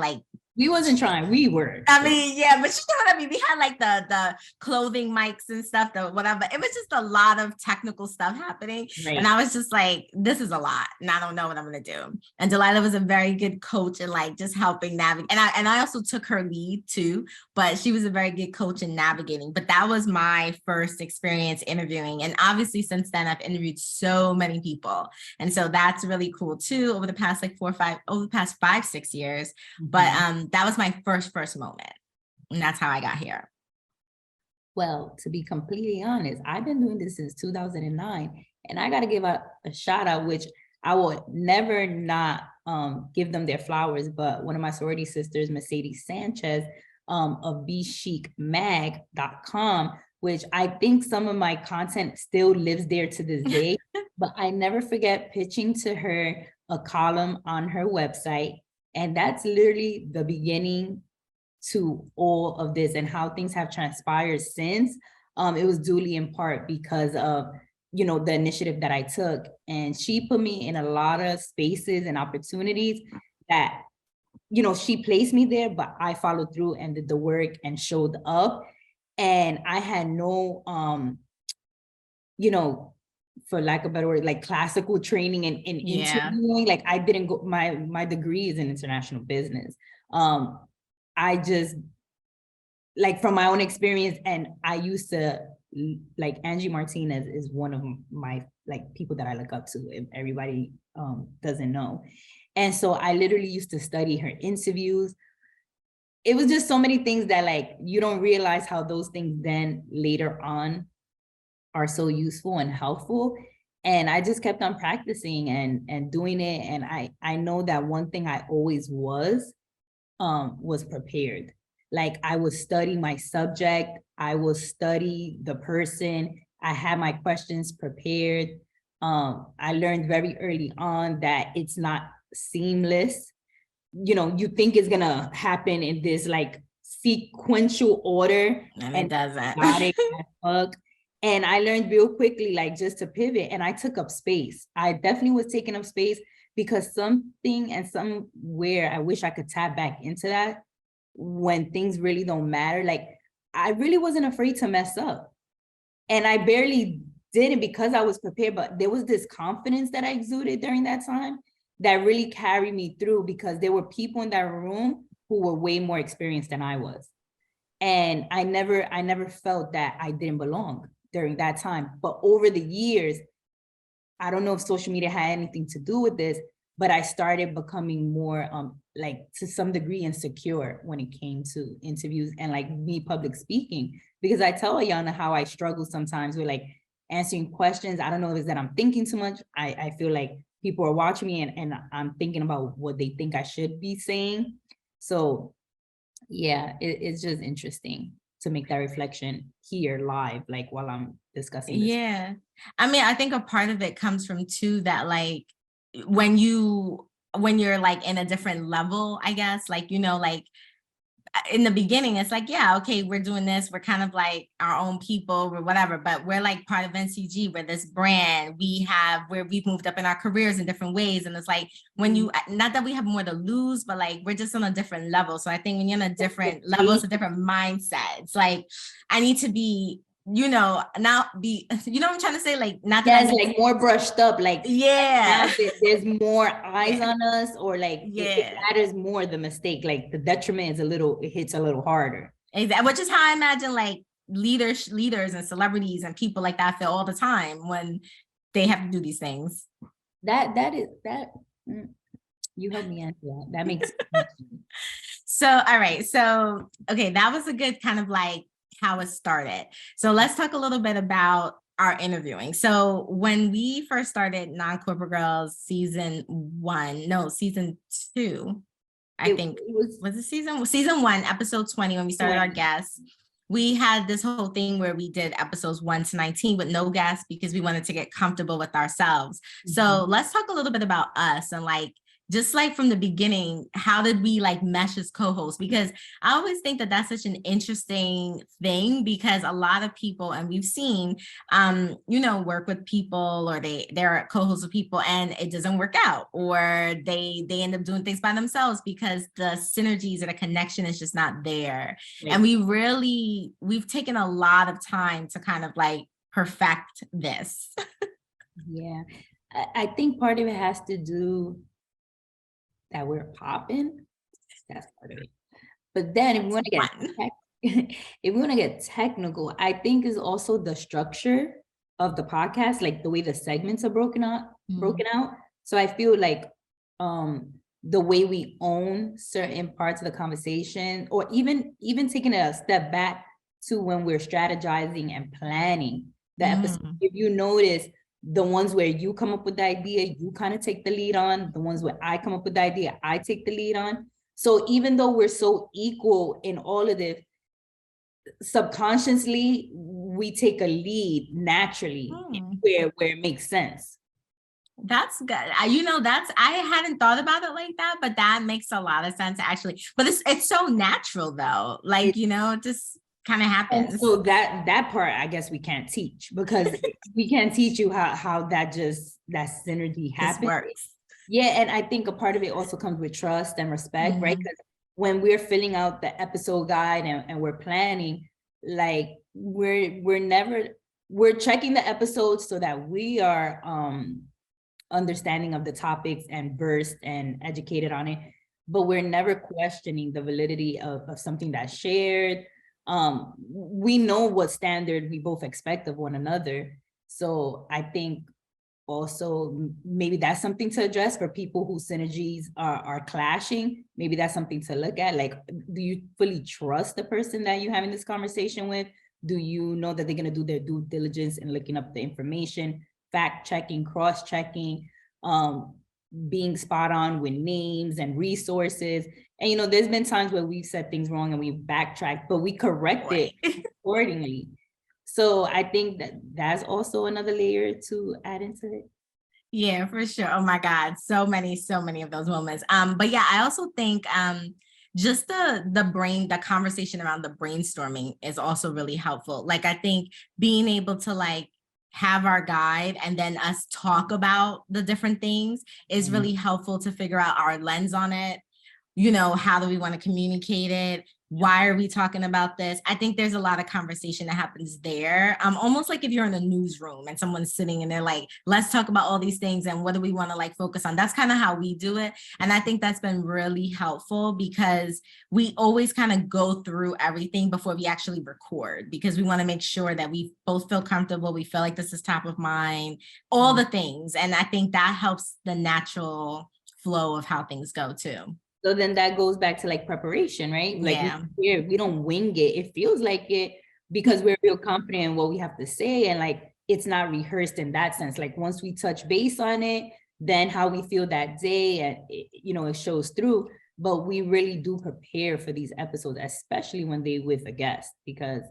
We wasn't trying, we were. I mean, yeah, but you know what I mean? We had like the clothing mics and stuff, the whatever. It was just a lot of technical stuff happening. Right. And I was just like, this is a lot. And I don't know what I'm going to do. And Delaila was a very good coach and like just helping navigate. And I also took her lead too, but she was a very good coach in navigating. But that was my first experience interviewing. And obviously since then I've interviewed so many people. And so that's really cool too over the past like 5-6 years. But that was my first moment. And that's how I got here. Well, to be completely honest, I've been doing this since 2009, and I got to give a shout out, which I will never not give them their flowers. But one of my sorority sisters, Mercedes Sanchez, of bchicmag.com, which I think some of my content still lives there to this day. But I never forget pitching to her a column on her website. And that's literally the beginning to all of this and how things have transpired since. It was duly in part because of, you know, the initiative that I took. And she put me in a lot of spaces and opportunities that, you know, she placed me there, but I followed through and did the work and showed up. And I had no, you know, for lack of a better word, like classical training in interviewing. Like I didn't go, my degree is in international business. I just, like from my own experience, and I used to, like Angie Martinez is one of my like people that I look up to, if everybody doesn't know. And so I literally used to study her interviews. It was just so many things that like, you don't realize how those things then later on are so useful and helpful. And I just kept on practicing and doing it. And I know that one thing I always was prepared. Like I would study my subject, I would study the person, I had my questions prepared. I learned very early on that it's not seamless. You know, you think it's gonna happen in this like sequential order, and it doesn't. And I learned real quickly, like just to pivot, and I took up space. I definitely was taking up space because something and somewhere I wish I could tap back into that when things really don't matter. Like I really wasn't afraid to mess up, and I barely did it because I was prepared, but there was this confidence that I exuded during that time that really carried me through, because there were people in that room who were way more experienced than I was. And I never felt that I didn't belong during that time. But over the years, I don't know if social media had anything to do with this, but I started becoming more like to some degree insecure when it came to interviews and like me public speaking, because I tell Ayanna how I struggle sometimes with like answering questions. I don't know if it's that I'm thinking too much. I feel like people are watching me and I'm thinking about what they think I should be saying. So yeah, it's just interesting to make that reflection here live, like while I'm discussing this. Yeah. I mean, I think a part of it comes from too, that like when you're like in a different level, I guess, like, you know, like in the beginning, it's like, yeah, okay, we're doing this. We're kind of like our own people or whatever, but we're like part of NCG. We're this brand. Where we've moved up in our careers in different ways. And it's like when you, not that we have more to lose, but like we're just on a different level. So I think when you're on a different level, it's a different mindset. It's like, I need to be, you know, not be, you know what I'm trying to say? Like, not that like more brushed up, like, yeah, there's more eyes on us, or like, it matters more the mistake, like the detriment is it hits a little harder. Exactly, which is how I imagine like leaders and celebrities and people like that feel all the time when they have to do these things. You helped me answer that. That makes sense. So, all right. So, okay, that was a good kind of like how it started. So let's talk a little bit about our interviewing. So when we first started Non-Corporate Girls season 2, I think was it season 1, episode 20, when we started our guests, we had this whole thing where we did episodes 1 to 19 with no guests because we wanted to get comfortable with ourselves. Mm-hmm. So let's talk a little bit about us and like, just like from the beginning, how did we like mesh as co-hosts? Because I always think that that's such an interesting thing, because a lot of people, and we've seen, work with people, or they're co-hosts with people and it doesn't work out, or they end up doing things by themselves because the synergies or the connection is just not there. Right. And we've taken a lot of time to kind of like perfect this. Yeah, I think part of it has to do that we're popping. That's part of it. But then if we want to get if we want to get technical, I think is also the structure of the podcast, like the way the segments are broken out. So I feel like the way we own certain parts of the conversation, or even taking it a step back to when we're strategizing and planning the episode. If you notice, the ones where you come up with the idea, you kind of take the lead on. The ones where I come up with the idea, I take the lead on. So even though we're so equal in all of this, subconsciously, we take a lead naturally where it makes sense. That's good. I hadn't thought about it like that, but that makes a lot of sense actually. But it's so natural though. Like, it just kind of happens. And so that part, I guess we can't teach, because we can't teach you how that synergy happens. Works. Yeah, and I think a part of it also comes with trust and respect, right? Because when we're filling out the episode guide and we're planning, like we're checking the episodes so that we are understanding of the topics and versed and educated on it, but we're never questioning the validity of something that's shared. We know what standard we both expect of one another. So I think also maybe that's something to address for people whose synergies are clashing. Maybe that's something to look at. Like, do you fully trust the person that you're having this conversation with? Do you know that they're going to do their due diligence in looking up the information, fact checking, cross checking, being spot on with names and resources? And there's been times where we've said things wrong and we've backtracked, but we correct it accordingly. So I think that's also another layer to add into it. Yeah, for sure. Oh my God, so many of those moments. But yeah, I also think just the conversation around the brainstorming is also really helpful. Like, I think being able to like have our guide and then us talk about the different things is really helpful to figure out our lens on it. How do we want to communicate it? Why are we talking about this? I think there's a lot of conversation that happens there. Almost like if you're in a newsroom and someone's sitting and they're like, let's talk about all these things and what do we want to like focus on? That's kind of how we do it. And I think that's been really helpful, because we always kind of go through everything before we actually record, because we want to make sure that we both feel comfortable. We feel like this is top of mind, all the things. And I think that helps the natural flow of how things go too. So then that goes back to like preparation, right? Like we don't wing it. It feels like it because we're real confident in what we have to say, and like it's not rehearsed in that sense. Like once we touch base on it, then how we feel that day, and it shows through. But we really do prepare for these episodes, especially when they're with a guest, because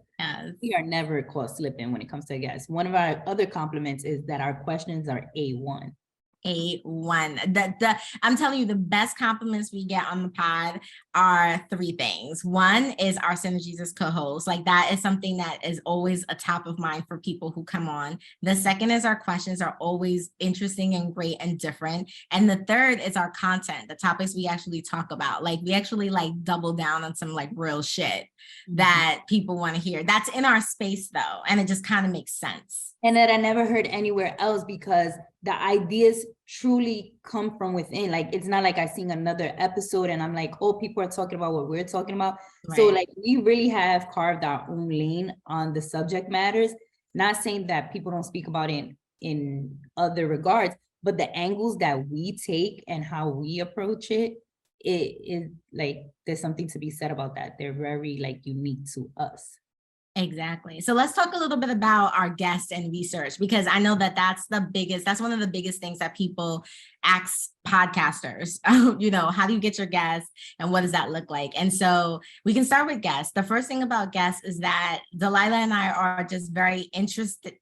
we are never caught slipping when it comes to a guest. One of our other compliments is that our questions are A1. A1. I'm telling you, the best compliments we get on the pod are 3 things. One is our synergies as co-hosts. Like, that is something that is always a top of mind for people who come on. The second is our questions are always interesting and great and different. And the third is our content, the topics we actually talk about. Like, we actually like double down on some like real shit that people want to hear. That's in our space though. And it just kind of makes sense. And that I never heard anywhere else, because the ideas truly come from within. Like, it's not like I seen another episode and I'm like, oh, people are talking about what we're talking about. Right. So like, we really have carved our own lane on the subject matters. Not saying that people don't speak about it in other regards, but the angles that we take and how we approach it, it is like, there's something to be said about that. They're very like unique to us. Exactly. So let's talk a little bit about our guests and research, because I know that that's one of the biggest things that people ask podcasters, you know, how do you get your guests and what does that look like? And so we can start with guests. The first thing about guests is that Delaila and I are just very interested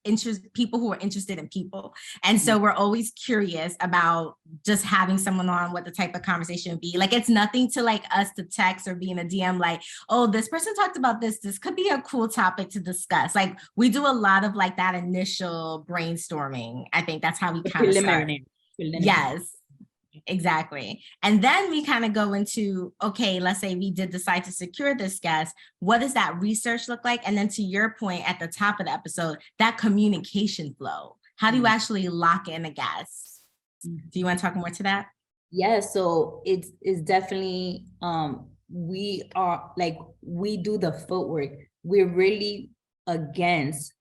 people who are interested in people. And so we're always curious about just having someone on, what the type of conversation would be. Like, it's nothing to like us to text or be in a DM like, oh, this person talked about this. This could be a cool topic to discuss. Like, we do a lot of like that initial brainstorming. I think that's how we kind of start. Yes, exactly. And then we kind of go into, okay, let's say we did decide to secure this guest. What does that research look like? And then to your point at the top of the episode, that communication flow. How do you actually lock in a guest? Do you want to talk more to that? Yeah, so it's definitely, we do the footwork. We're really against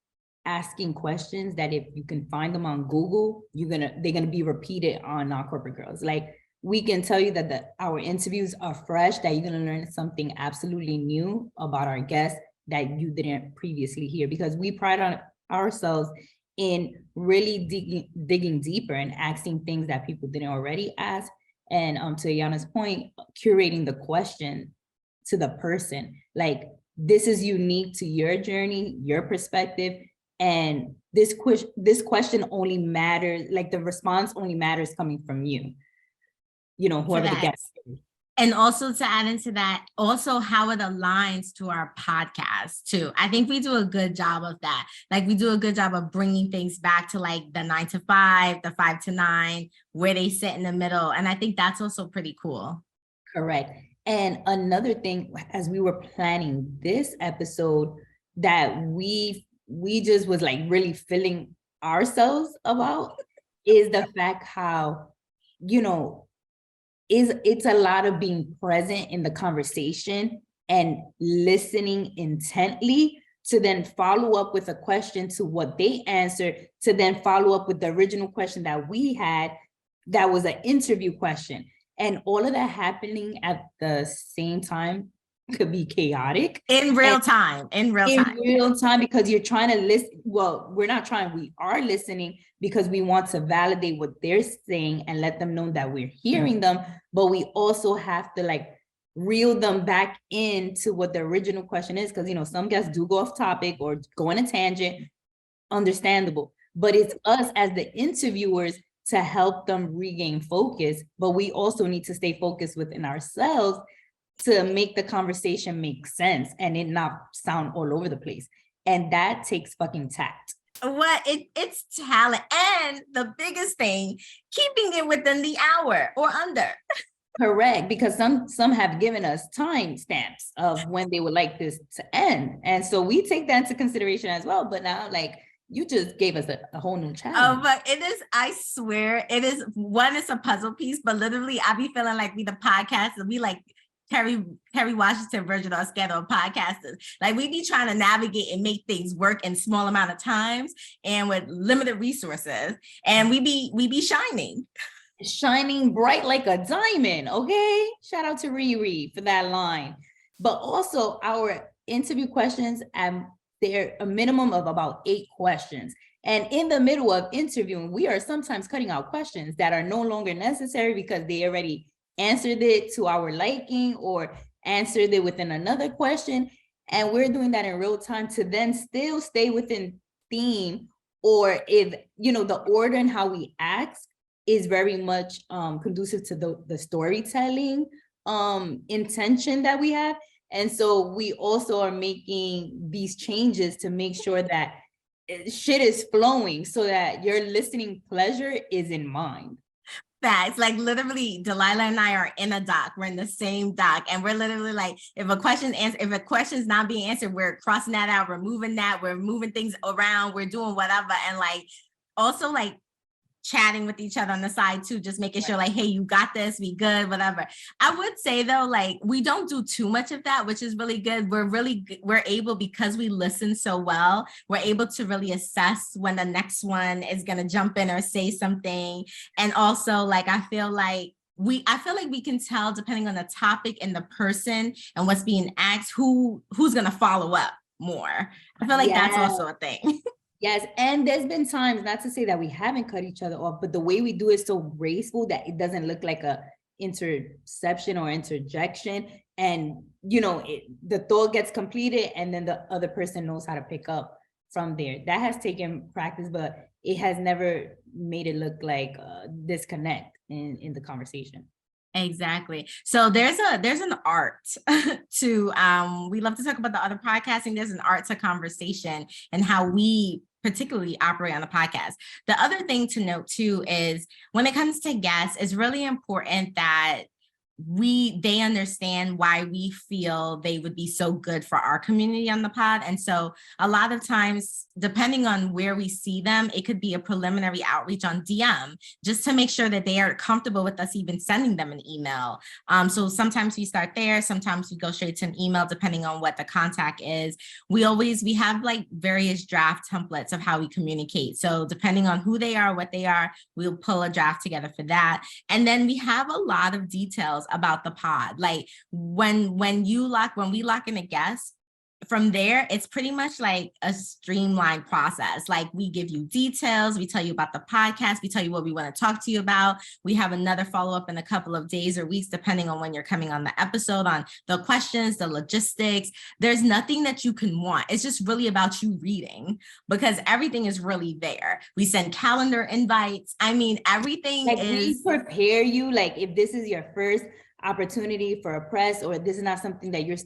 asking questions that if you can find them on Google, they're gonna be repeated on Non-Corporate Girls. Like, we can tell you that our interviews are fresh, that you're gonna learn something absolutely new about our guests that you didn't previously hear, because we pride on ourselves in really digging deeper and asking things that people didn't already ask. And to Ayanna's point, curating the question to the person. Like, this is unique to your journey, your perspective. And this question only matters, like the response only matters coming from you, you know, whoever the guest is. And also to add into that, also how it aligns to our podcast too. I think we do a good job of that. Like, we do a good job of bringing things back to like the 9 to 5, the 5 to 9, where they sit in the middle. And I think that's also pretty cool. Correct. And another thing, as we were planning this episode, that we just was like really feeling ourselves about is the fact how, you know, it's a lot of being present in the conversation and listening intently to then follow up with a question to what they answered, to then follow up with the original question that we had, that was an interview question. And all of that happening at the same time could be chaotic. In real time, because you're trying to listen. Well, we're not trying, we are listening because we want to validate what they're saying and let them know that we're hearing them. But we also have to like reel them back into what the original question is. Because, you know, some guests do go off topic or go on a tangent, understandable. But it's us as the interviewers to help them regain focus. But we also need to stay focused within ourselves to make the conversation make sense and it not sound all over the place. And that takes fucking tact. It's talent. And the biggest thing, keeping it within the hour or under. Correct, because some have given us time stamps of when they would like this to end. And so we take that into consideration as well. But now, like, you just gave us a whole new challenge. Oh, but it is, I swear, it is, one, it's a puzzle piece, but literally I be feeling like we the podcast and we like Kerry Washington version of schedule podcasters. Like, we be trying to navigate and make things work in small amount of times and with limited resources. And we be shining bright like a diamond. Okay. Shout out to Riri for that line. But also our interview questions, they're a minimum of about 8 questions. And in the middle of interviewing, we are sometimes cutting out questions that are no longer necessary because they already answered it to our liking or answered it within another question. And we're doing that in real time to then still stay within theme, or if, you know, the order and how we ask is very much conducive to the storytelling intention that we have. And so we also are making these changes to make sure that shit is flowing so that your listening pleasure is in mind. Facts. Like, literally, Delaila and I are in a doc. We're in the same doc, and we're literally like, if a question's not being answered, we're crossing that out. We're moving things around. We're doing whatever, and like, also like chatting with each other on the side too, just making sure like, hey, you got this, we good, whatever. I would say though, like, we don't do too much of that, which is really good. We're able, because we listen so well, we're able to really assess when the next one is going to jump in or say something. And also, like, I feel like we can tell, depending on the topic and the person and what's being asked, who's going to follow up more. I feel like that's also a thing. Yes, and there's been times, not to say that we haven't cut each other off, but the way we do it is so graceful that it doesn't look like a interception or interjection. And the thought gets completed, and then the other person knows how to pick up from there. That has taken practice, but it has never made it look like a disconnect in the conversation. Exactly. So there's an art to we love to talk about the other podcasting. There's an art to conversation and how we particularly operate on the podcast. The other thing to note too is when it comes to guests, it's really important that they understand why we feel they would be so good for our community on the pod. And so a lot of times, depending on where we see them, it could be a preliminary outreach on DM just to make sure that they are comfortable with us even sending them an email. So sometimes we start there, sometimes we go straight to an email, depending on what the contact is. We have like various draft templates of how we communicate. So depending on who they are, what they are, we'll pull a draft together for that. And then we have a lot of details about the pod. Like when we lock in a guest, from there, it's pretty much like a streamlined process. Like we give you details, we tell you about the podcast, we tell you what we want to talk to you about. We have another follow-up in a couple of days or weeks, depending on when you're coming on the episode, on the questions, the logistics. There's nothing that you can want. It's just really about you reading, because everything is really there. We send calendar invites. I mean, everything like is... we prepare you, like if this is your first opportunity for a press, or this is not something that you're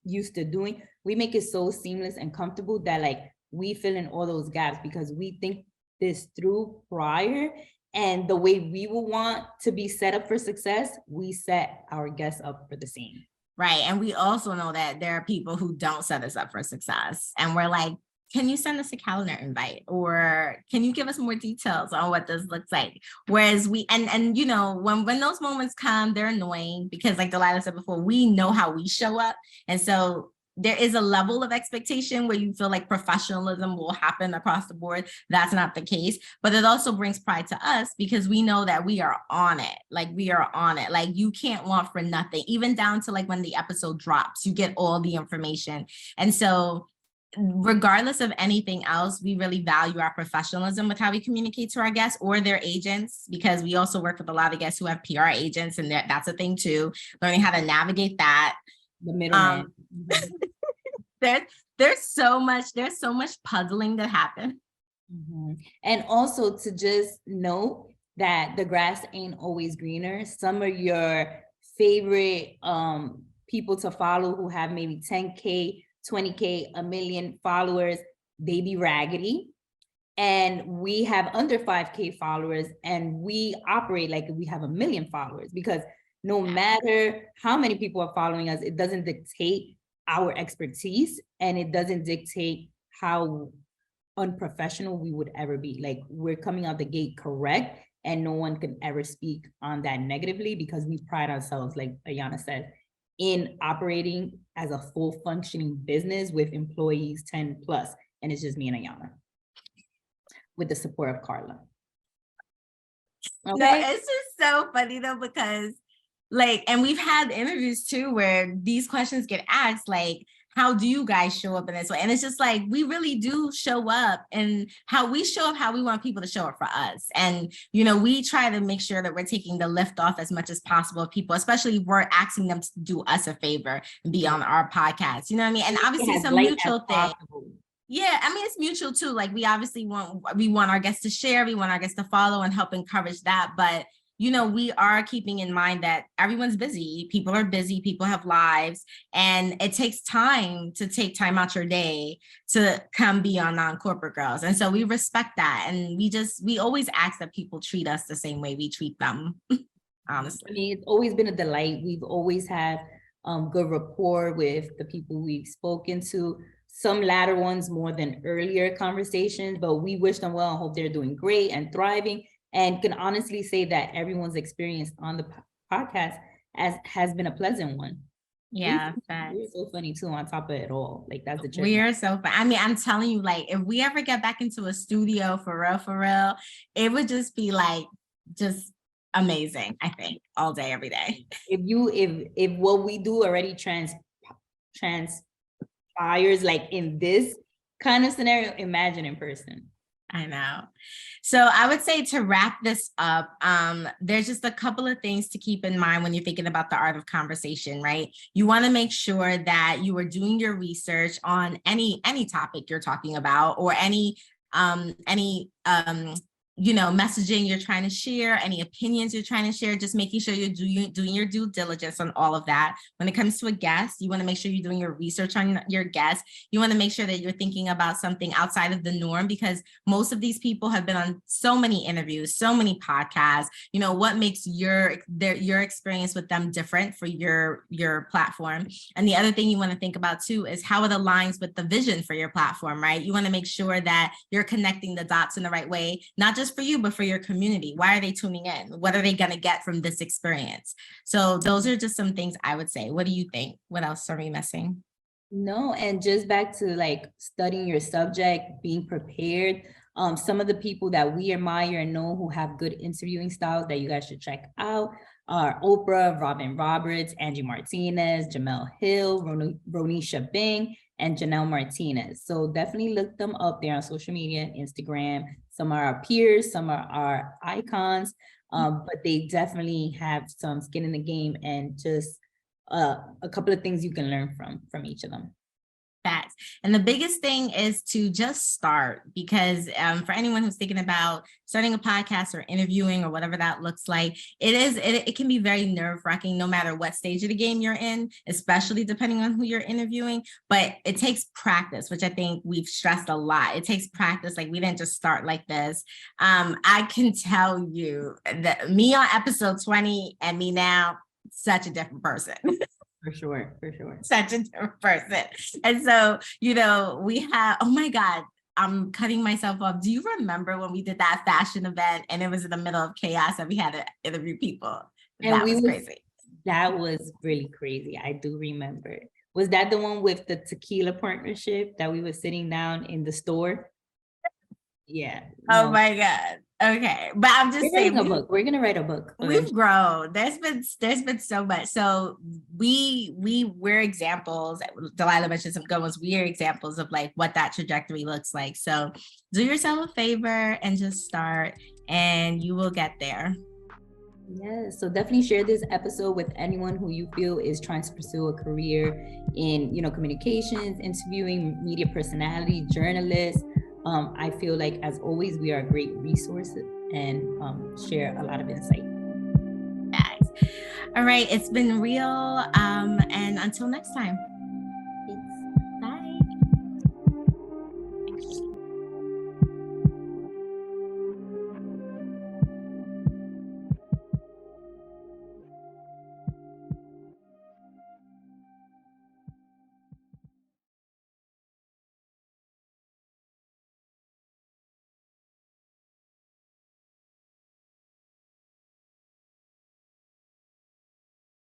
used to doing, we make it so seamless and comfortable that like we fill in all those gaps because we think this through prior, and the way we will want to be set up for success, we set our guests up for the same. Right. And we also know that there are people who don't set us up for success, and we're like, can you send us a calendar invite, or can you give us more details on what this looks like? Whereas when those moments come, they're annoying because, like Delaila said before, we know how we show up. And so there is a level of expectation where you feel like professionalism will happen across the board. That's not the case, but it also brings pride to us because we know that we are on it. Like you can't want for nothing, even down to like when the episode drops, you get all the information. And so regardless of anything else, we really value our professionalism with how we communicate to our guests or their agents, because we also work with a lot of guests who have PR agents, and that's a thing too, learning how to navigate that. The middleman. There's so much puzzling that happens. Mm-hmm. And also to just know that the grass ain't always greener. Some of your favorite people to follow who have maybe 10K, 20K, a million followers, they be raggedy. And we have under 5K followers, and we operate like we have 1 million followers, because no matter how many people are following us, it doesn't dictate our expertise, and it doesn't dictate how unprofessional we would ever be. Like, we're coming out the gate correct, and no one can ever speak on that negatively, because we pride ourselves, like Ayanna said, in operating as a full functioning business with employees 10 plus. And it's just me and Ayanna, with the support of Carla. Okay. No, it's just so funny though, because and we've had interviews too where these questions get asked, like, how do you guys show up in this way? And it's just like, we really do show up, and how we show up, how we want people to show up for us. And, we try to make sure that we're taking the lift off as much as possible of people, especially if we're asking them to do us a favor and be on our podcast. You know what I mean? And obviously it's a mutual thing. Yeah, I mean, it's mutual too. Like, we want our guests to share, we want our guests to follow and help encourage that. But we are keeping in mind that everyone's busy. People are busy. People have lives. And it takes time to take time out your day to come be on Non-Corporate Girls. And so we respect that. And we always ask that people treat us the same way we treat them, honestly. I mean, it's always been a delight. We've always had good rapport with the people we've spoken to. Some latter ones more than earlier conversations, but we wish them well and hope they're doing great and thriving. And can honestly say that everyone's experience on the podcast has been a pleasant one. Yeah, we're so funny too, on top of it all. Like, that's the trick. We are so fun. I mean, I'm telling you, like, if we ever get back into a studio for real, it would just be like, just amazing, I think, all day, every day. If what we do already transpires like in this kind of scenario, imagine in person. I know. So I would say to wrap this up, there's just a couple of things to keep in mind when you're thinking about the art of conversation, right? You want to make sure that you are doing your research on any topic you're talking about, or any messaging you're trying to share, any opinions you're trying to share, just making sure you're doing your due diligence on all of that. When it comes to a guest, you want to make sure you're doing your research on your guest. You want to make sure that you're thinking about something outside of the norm, because most of these people have been on so many interviews, so many podcasts. What makes your experience with them different for your platform? And the other thing you want to think about too is how it aligns with the vision for your platform, right? You want to make sure that you're connecting the dots in the right way, not just for you, but for your community. Why are they tuning in? What are they going to get from this experience? So those are just some things I would say. What do you think? What else are we missing? No, and just back to like studying your subject, being prepared. Some of the people that we admire and know who have good interviewing styles that you guys should check out are Oprah, Robin Roberts, Angie Martinez, Jamel Hill, Ronisha Bing, and Janelle Martinez. So definitely look them up there on social media, Instagram. Some are our peers, some are our icons, but they definitely have some skin in the game, and just a couple of things you can learn from each of them. Facts. And the biggest thing is to just start, because for anyone who's thinking about starting a podcast or interviewing or whatever that looks like, it can be very nerve-wracking no matter what stage of the game you're in, especially depending on who you're interviewing. But it takes practice, which I think we've stressed a lot. It takes practice. Like, we didn't just start like this. I can tell you that me on episode 20 and me now, such a different person. For sure. Such a different person. And so, we have, oh my God, I'm cutting myself off. Do you remember when we did that fashion event and it was in the middle of chaos and we had to interview people? And that was crazy. That was really crazy. I do remember. Was that the one with the tequila partnership that we were sitting down in the store? Yeah. Oh my God. Okay. But I'm just saying, we're gonna write a book. We've grown. There's been so much. So we're examples. Delaila mentioned some good ones. We are examples of like what that trajectory looks like. So do yourself a favor and just start, and you will get there. Yeah, so definitely share this episode with anyone who you feel is trying to pursue a career in, communications, interviewing, media personality, journalist. I feel like, as always, we are a great resource and share a lot of insight. All right, it's been real, and until next time.